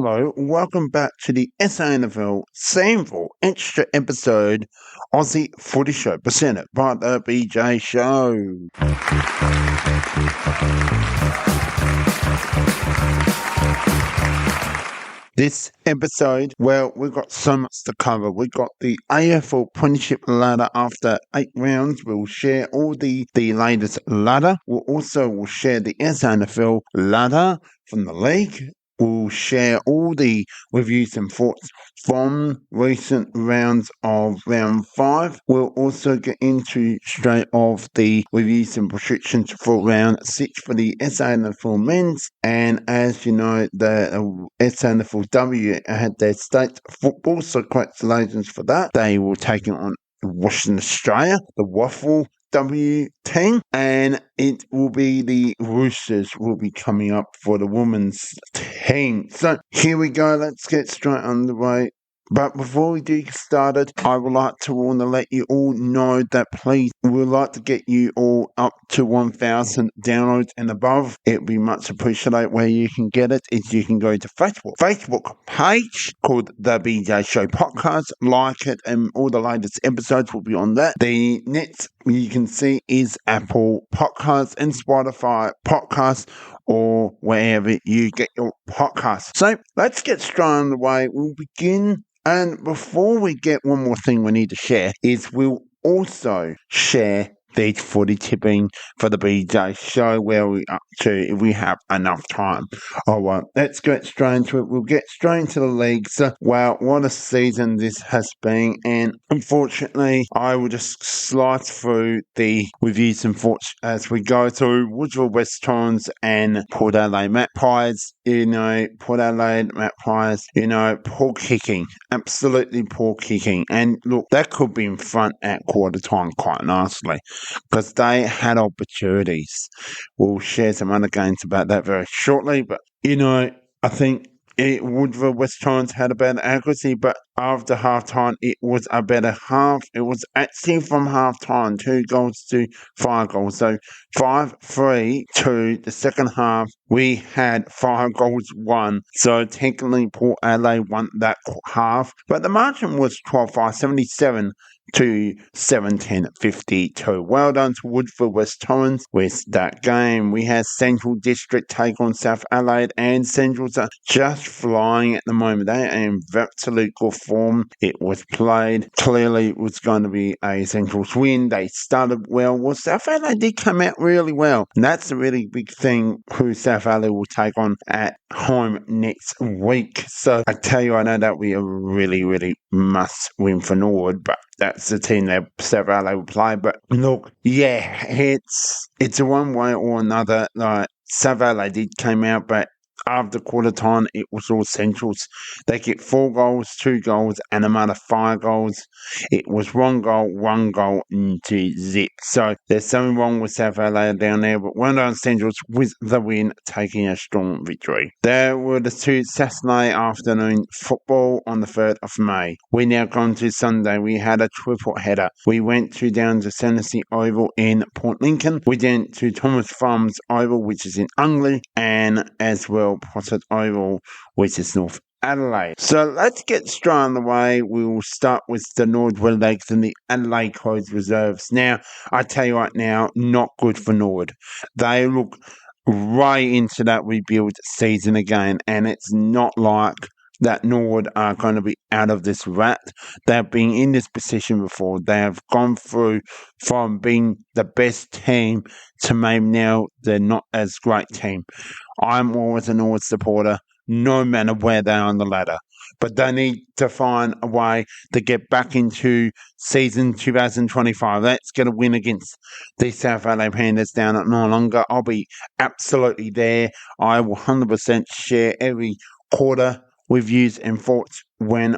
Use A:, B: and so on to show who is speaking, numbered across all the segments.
A: Hello, welcome back to the SANFL SANFL extra episode Aussie Footy Show presented by the BJ Show. This episode, well, we've got so much to cover. We've got the AFL Premiership ladder after 8 rounds. We'll share all the latest ladder. We'll share the SANFL ladder from the league. We'll share all the reviews and thoughts from recent rounds of round 5. We'll also get into straight off the reviews and predictions for round 6 for the SANFL men's. And as you know, the SANFLW had their state football, so congratulations for that. They will take it on Western Australia, the Waffle W team, and it will be the Roosters will be coming up for the women's team. So here we go, let's get straight on the way. But before we do get started, I would like to want to let you all know that please, we would like to get you all up to 1,000 downloads and above. It would be much appreciated. Where you can get it is you can go to Facebook page called The BJ Show Podcast, like it, and all the latest episodes will be on that. The next you can see is Apple Podcasts and Spotify Podcasts, or wherever you get your podcasts. So let's get straight on the way. We'll begin. And before we get, one more thing we need to share is we'll also share the footy tipping for the BJ show, where we up to if we have enough time. Alright, let's get straight into it. We'll get straight into the leagues. Wow, what a season this has been, and unfortunately I will just slide through the reviews and thoughts as we go through. Woodville West Torrens and Port Adelaide Magpies. Port Adelaide Magpies, poor kicking, absolutely poor kicking. And look, that could be in front at quarter time quite nicely, because they had opportunities. We'll share some other games about that very shortly, but I think Woodville West Torrens had a better accuracy, but after half time it was a better half. It was actually from half time 2 goals to 5 goals, so 5-3 to the second half. We had 5 goals won, so technically Port Adelaide won that half, but the margin was 12-5, 77 to 17-52. Well done to Woodville West Torrens with that game. We had Central District take on South Adelaide, and Central's are just flying at the moment. They are in absolute good form. It was played. Clearly, it was going to be a Central's win. They started well. Well, South Adelaide did come out really well, and that's a really big thing who South Adelaide will take on at home next week. So I tell you, I know that we are really, really must win for Norwood, but that's the team that South Adelaide will play. But look, yeah, it's a one way or another. Like, South Adelaide did come out, but after quarter time, it was all Centrals. They get 4 goals, 2 goals, and another 5 goals. It was 1 goal into zip. So there's something wrong with South Adelaide down there, but well done Centrals with the win, taking a strong victory. There were the 2 Saturday afternoon football on the 3rd of May. We now gone to Sunday. We had a triple header. We went down to Tennessee Oval in Port Lincoln. We went to Thomas Farms Oval, which is in Ungley, and as well Potted Oval, which is North Adelaide. So let's get straight on the way. We will start with the Norwood Lakes and the Adelaide Crows reserves. Now, I tell you right now, not good for Norwood. They look right into that rebuild season again, and it's not like that Norwood are going to be out of this rat. They've been in this position before. They have gone through from being the best team to maybe now they're not as great team. I'm always a Norwood supporter, no matter where they are on the ladder. But they need to find a way to get back into season 2025. Let's get a win against the South Adelaide Panthers down at Noarlunga. I'll be absolutely there. I will 100% share every quarter reviews and thoughts when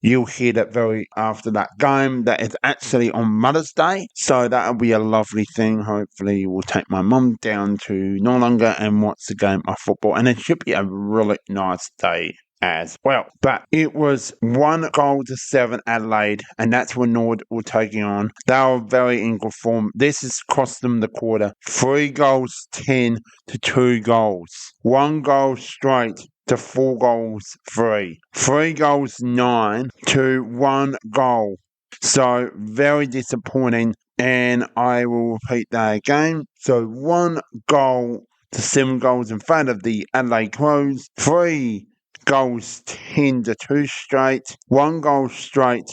A: you'll hear that very after that game. That is actually on Mother's Day, so that'll be a lovely thing. Hopefully we'll take my mum down to Noarlunga and watch the game of football, and it should be a really nice day as well. But it was 1 goal to 7 Adelaide, and that's when Norwood were taking on. They were very in good form. This has cost them the quarter. 3 goals 10 to 2 goals. 1 goal straight to 4-3. 3 goals 9 to 1 goal. So very disappointing, and I will repeat that again. So 1 goal to 7 goals in front of the Adelaide Crows. 3 goals 10 to 2 straight. 1 goal straight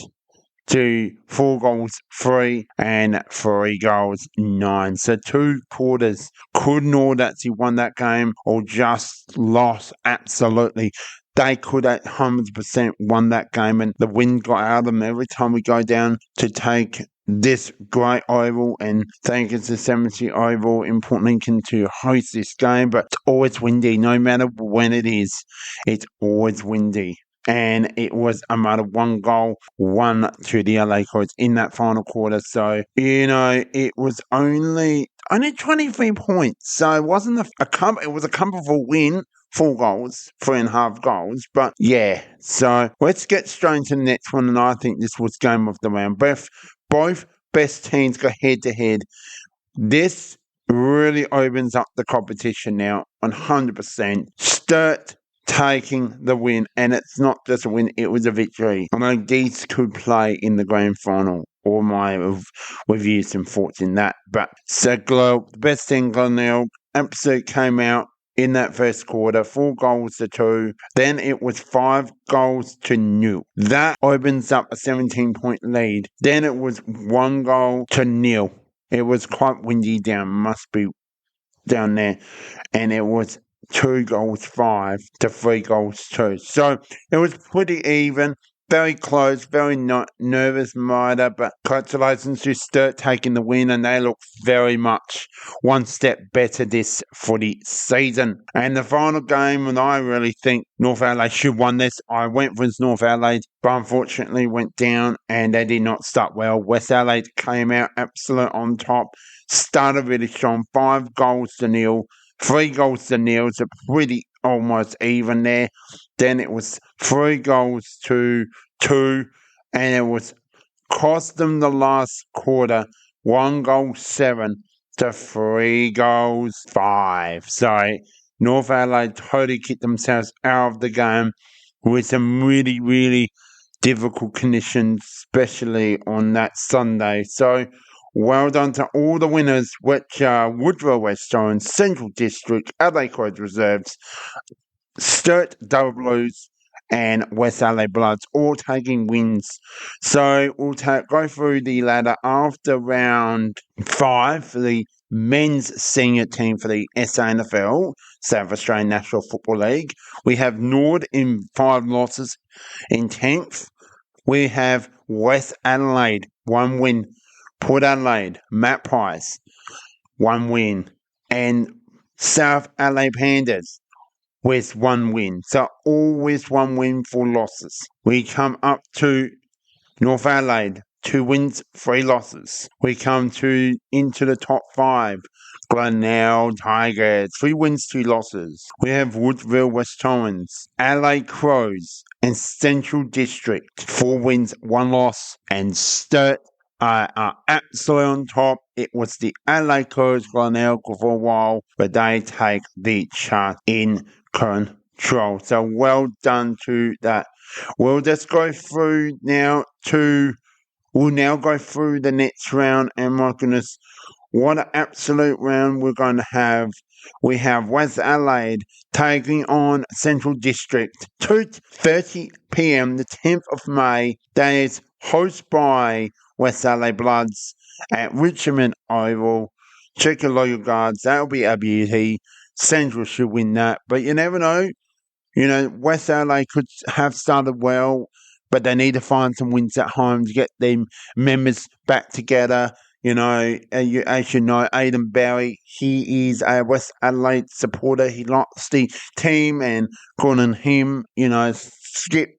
A: to 4 goals 3 and 3 goals 9. So 2 quarters couldn't all actually won that game or just lost absolutely. They could 100% won that game, and the wind got out of them every time we go down to take this great oval, and thank you to Cemetery Oval in Port Lincoln to host this game. But it's always windy, no matter when it is, it's always windy. And it was a matter of 1 goal, 1 to the LA Crows in that final quarter. So, it was only 23 points. So it wasn't it was a comfortable win. 4 goals, 3.5 goals. But yeah, so let's get straight into the next one. And I think this was game of the round. Both best teams go head to head. This really opens up the competition now 100%. Sturt taking the win, and it's not just a win, it was a victory. I know these could play in the grand final, or my reviews and thoughts in that. But the best team, Glenelg, absolute came out in that first quarter, 4 goals to 2. Then it was 5 goals to 0. That opens up a 17-point lead. Then it was 1 goal to 0. It was quite windy must be down there. And it was 2 goals 5 to 3 goals 2. So it was pretty even. Very close, very nervous Mida, but congratulations to Sturt taking the win, and they look very much one step better this footy season. And the final game, and I really think North Adelaide should won this. I went for North Adelaide, but unfortunately went down, and they did not start well. West Adelaide came out absolute on top, started really strong, 5 goals to 0. 3 goals to 0, so pretty almost even there. Then it was 3 goals to 2, and it was cost them the last quarter 1 goal 7 to 3 goals 5. So North Adelaide totally kicked themselves out of the game with some really, really difficult conditions, especially on that Sunday. So well done to all the winners, which are Woodrow West Torrens, Central District, Adelaide Crows Reserves, Sturt Double Blues, and West Adelaide Bloods, all taking wins. So we'll go through the ladder after round 5 for the men's senior team for the SANFL, South Australian National Football League. We have Nord in 5 losses in 10th. We have West Adelaide, 1 win. Port Adelaide, Matt Price, 1 win. And South Adelaide Pandas with 1 win. So always 1 win, 4 losses. We come up to North Adelaide, 2 wins, 3 losses. We come into the top 5. Glenelg Tigers, 3 wins, 2 losses. We have Woodville West Torrens, Adelaide Crows, and Central District, 4 wins, 1 loss. And Sturt are absolutely on top. It was the Adelaide Crows, Glenelg for a while, but they take the chart in control. So well done to that. We'll just go through now we'll now go through the next round, and my goodness, what an absolute round we're going to have. We have West Adelaide taking on Central District, 2:30 p.m, the 10th of May. That is hosted by West Adelaide Bloods at Richmond Oval. Check your loyal guards. That'll be a beauty. Central should win that, but you never know. West Adelaide could have started well, but they need to find some wins at home to get them members back together. As you know, Aidan Barry, he is a West Adelaide supporter. He likes the team, and calling him, skip,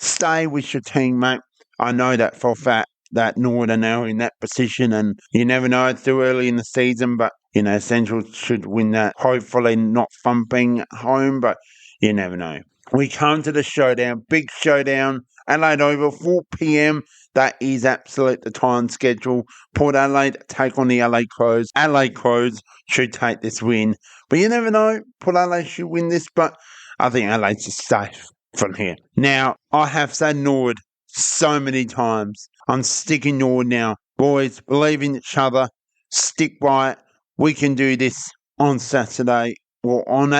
A: stay with your team, mate. I know that for a fact that Nord are now in that position, and you never know, it's too early in the season, but Central should win that. Hopefully not thumping home, but you never know. We come to the showdown, big showdown, Adelaide Oval, 4 p.m. That is absolute the time schedule. Port Adelaide take on the Adelaide Crows. Adelaide Crows should take this win, but you never know. Port Adelaide should win this, but I think Adelaide's just safe from here. Now, I have said Norwood so many times. I'm sticking Norwood now. Boys, believe in each other. Stick by it. We can do this on Saturday, or on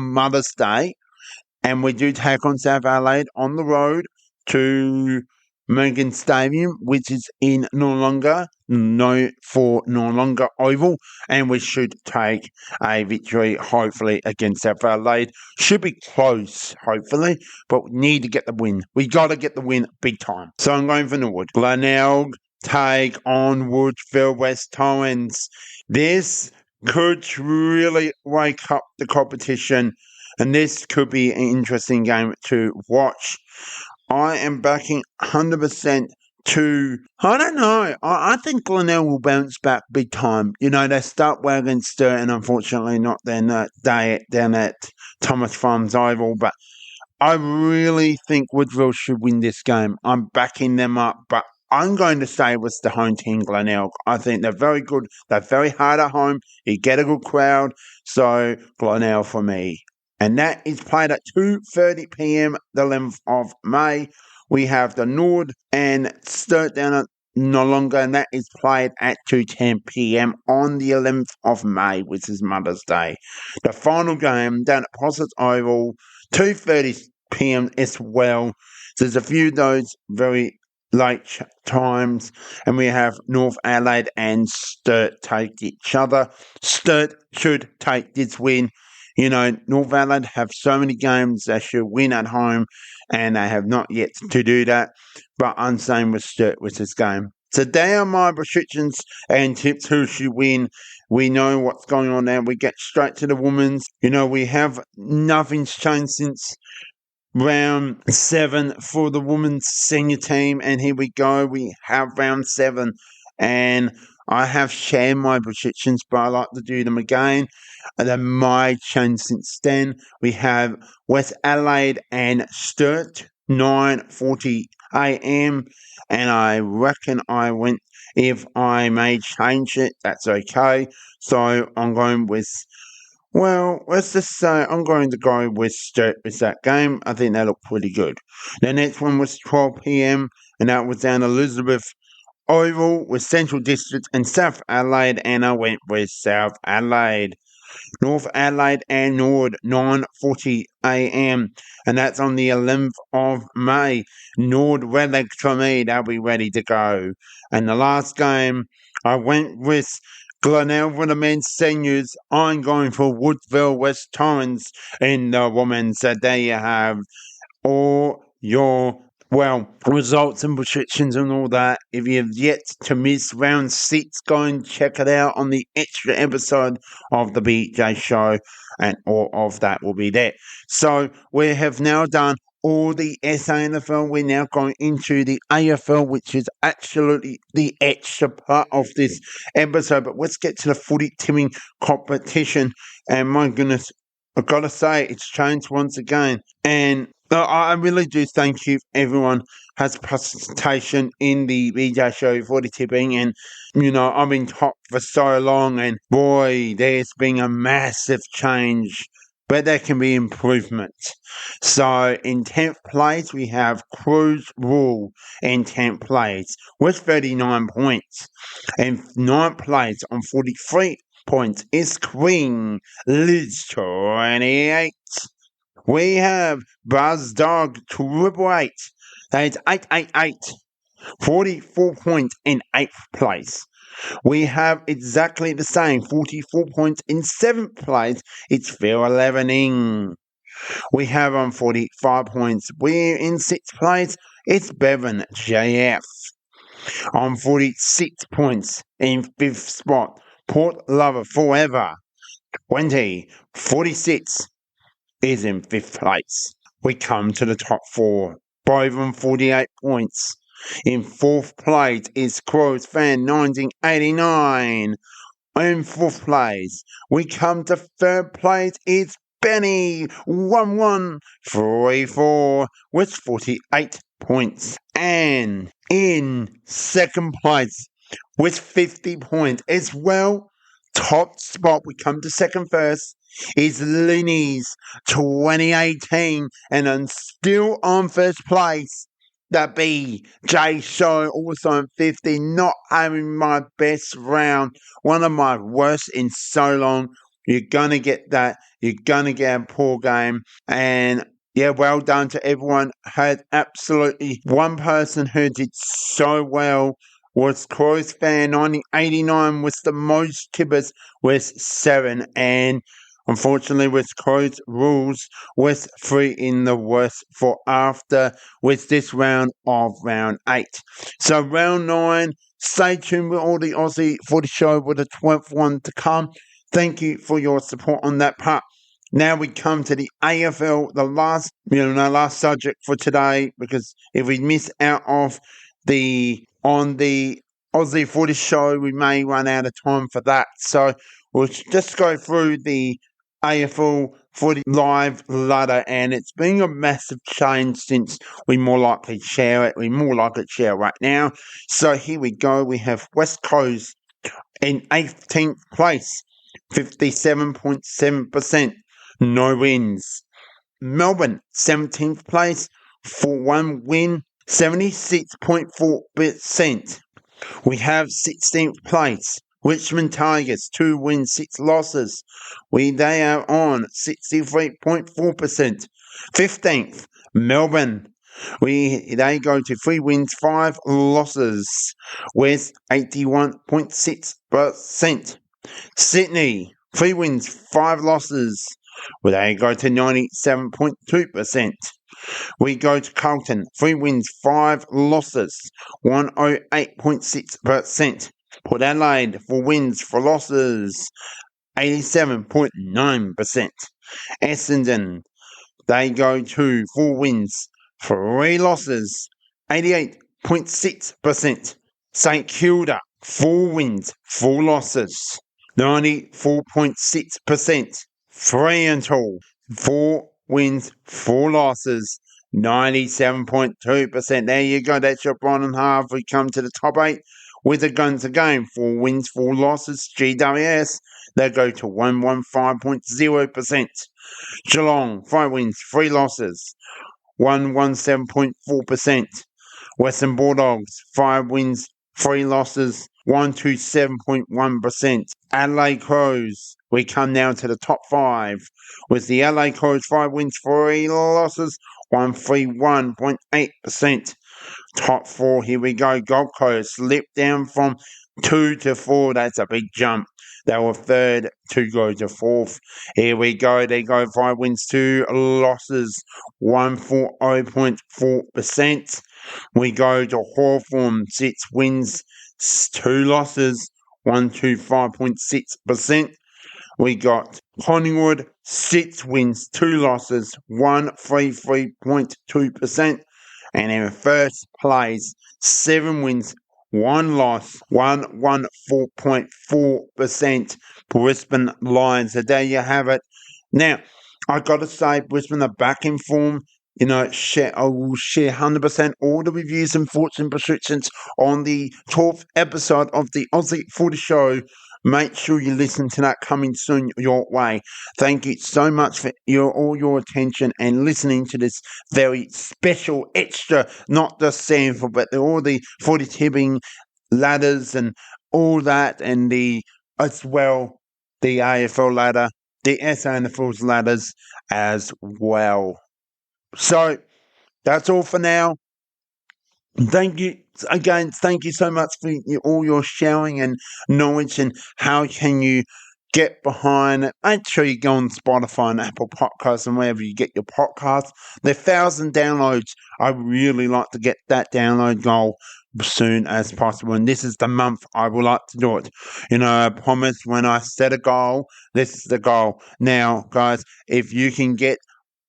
A: Mother's Day. And we do take on South Adelaide on the road to Megan Stadium, which is in Noarlunga Oval, and we should take a victory, hopefully, against South Adelaide. Should be close, hopefully, but we need to get the win. We got to get the win big time. So I'm going for Norwood. Glenelg take on Woodville West Torrens. This could really wake up the competition, and this could be an interesting game to watch. I am backing 100% to, I don't know, I think Glenelg will bounce back big time. You know, they start wagging stir, and unfortunately not their day down at Thomas Farms Oval, but I really think Woodville should win this game. I'm backing them up, but I'm going to say it was the home team, Glenelg. I think they're very good. They're very hard at home. You get a good crowd. So, Glenelg for me. And that is played at 2:30 p.m. the 11th of May. We have the Nord and Sturt down at Noarlunga, and that is played at 2:10 p.m. on the 11th of May, which is Mother's Day. The final game down at Possett's Oval, 2:30 p.m. as well. So there's a few of those very late times, and we have North Adelaide and Sturt take each other. Sturt should take this win. You know, North Adelaide have so many games they should win at home, and they have not yet to do that. But I'm saying with Sturt with this game. So they are my predictions and tips who should win. We know what's going on there. We get straight to the women's. You know, we have nothing's changed since round 7 for the women's senior team, and here we go. We have round 7, and I have shared my predictions, but I like to do them again. They might change since then. We have West Adelaide and Sturt, 9:40 a.m. And I reckon if I may change it, that's okay. So I'm going with, well, let's just say I'm going to go with Sturt with that game. I think that looked pretty good. The next one was 12 p.m. and that was down Elizabeth Oval with Central District and South Adelaide, and I went with South Adelaide. North Adelaide and Nord, 9:40 a.m. and that's on the 11th of May. Nord Redleg for me, they'll be ready to go. And the last game, I went with Glenelg for the men's seniors. I'm going for Woodville West Torrens in the women's. So there you have all your results and predictions and all that. If you've yet to miss round 6, go and check it out on the extra episode of the BJ Show, and all of that will be there. So we have now done all the SANFL. We're now going into the AFL, which is absolutely the extra part of this episode. But let's get to the footy tipping competition. And my goodness, I've got to say, it's changed once again. And I really do thank you, everyone has participation in the BJ Show Footy tipping. And, you know, I've been top for so long, and boy, there's been a massive change, but there can be improvement. So in 10th place, we have Cruz Rule in 10th place with 39 points. And 9th place on 43 points is Queen Liz 28. We have Buzz Dog 888. That's 888. 44 points in 8th place. We have exactly the same, 44 points in 7th place. It's Phil 11ing. We have on 45 points. We're in 6th place. It's Bevan JF. On 46 points in 5th spot, Port Lover Forever 46 is in 5th place. We come to the top 4, both on 48 points. In 4th place is Crows Fan 1989. In 4th place, we come to 3rd place. It's Benny 1134 with 48 points. And in 2nd place with 50 points as well, top spot, we come to 2nd first. is Linny's 2018, and I'm still on first place. The BJ Show also in 50, not having my best round, one of my worst in so long. You're going to get that. You're going to get a poor game. And yeah, well done to everyone. Had absolutely one person who did so well was Crows fan 1989 was the most tippers with 7, and unfortunately with Crows rules with 3 in the worst for after with this round of round 8. So round 9, stay tuned with all the Aussie Footy Show with the 12th one to come. Thank you for your support on that part. Now we come to the AFL, the last subject for today, because if we miss out on the Aussie Footy Show, we may run out of time for that. So we'll just go through the AFL Footy Live ladder, and it's been a massive change since we more likely share it. We more likely share right now. So here we go. We have West Coast in 18th place, 57.7%. No wins. Melbourne, 17th place, for 1 win, 76.4%. We have 16th place, Richmond Tigers, 2 wins, 6 losses. They are on 63.4%. 15th, Melbourne. They go to 3 wins, 5 losses, with 81.6%. Sydney, 3 wins, 5 losses. They go to 97.2%. We go to Carlton, 3 wins, 5 losses, 108.6%. Port Adelaide, 4 wins, 4 losses, 87.9%. Essendon, they go to 4 wins, 3 losses, 88.6%. St Kilda, 4 wins, 4 losses, 94.6%. Fremantle, 4 wins, 4 losses, 97.2%. There you go. That's your bottom half. We come to the top 8 with the guns again. 4 wins, 4 losses. GWS, they go to 115.0%. Geelong, 5 wins, 3 losses, 117.4%. Western Bulldogs, 5 wins, 3 losses, 127.1%. Adelaide Crows, we come now to the top 5 with the Adelaide Crows, 5 wins, 3 losses, 131.8%. Top 4, here we go. Gold Coast slipped down from 2 to 4. That's a big jump. They were 3rd to go to 4th. Here we go. They go 5 wins, 2 losses, 140.4%. We go to Hawthorn, 6 wins, 2 losses, 125.6%. We got Collingwood, 6 wins, 2 losses, 133.2%. And in first place, 7 wins, 1 loss, 114.4%. Brisbane Lions. So there you have it. Now, I got to say, Brisbane are back in form. I will share 100% all the reviews and thoughts and prescriptions on the 12th episode of the Aussie Footy Show. Make sure you listen to that coming soon your way. Thank you so much for all your attention and listening to this very special extra, not just SANFL, but all the footy tipping ladders and all that, and as well the AFL ladder, the SANFL's ladders as well. So that's all for now. Thank you again. Thank you so much for all your sharing and knowledge, and how can you get behind it. Make sure you go on Spotify and Apple Podcasts and wherever you get your podcasts. They're 1,000 downloads. I really like to get that download goal as soon as possible, and this is the month I would like to do it. I promise when I set a goal, this is the goal. Now, guys, if you can get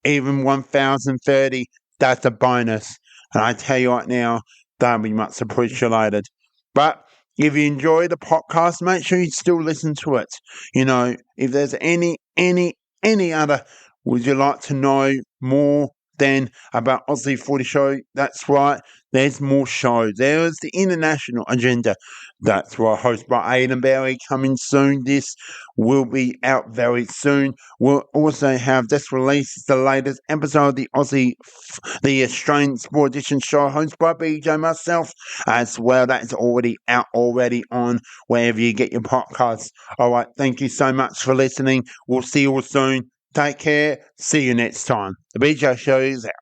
A: even 1,030, that's a bonus. And I tell you right now, that'll be much appreciated. But if you enjoy the podcast, make sure you still listen to it. If there's any other, would you like to know more than about Aussie Footy Show? That's right. There's more shows. There's the international agenda. That's why hosted by Aidan Barry coming soon. This will be out very soon. We'll also have this release the latest episode of the the Australian Sport Edition show hosted by BJ myself as well. That is already out already on wherever you get your podcasts. All right, thank you so much for listening. We'll see you all soon. Take care. See you next time. The BJ Show is out.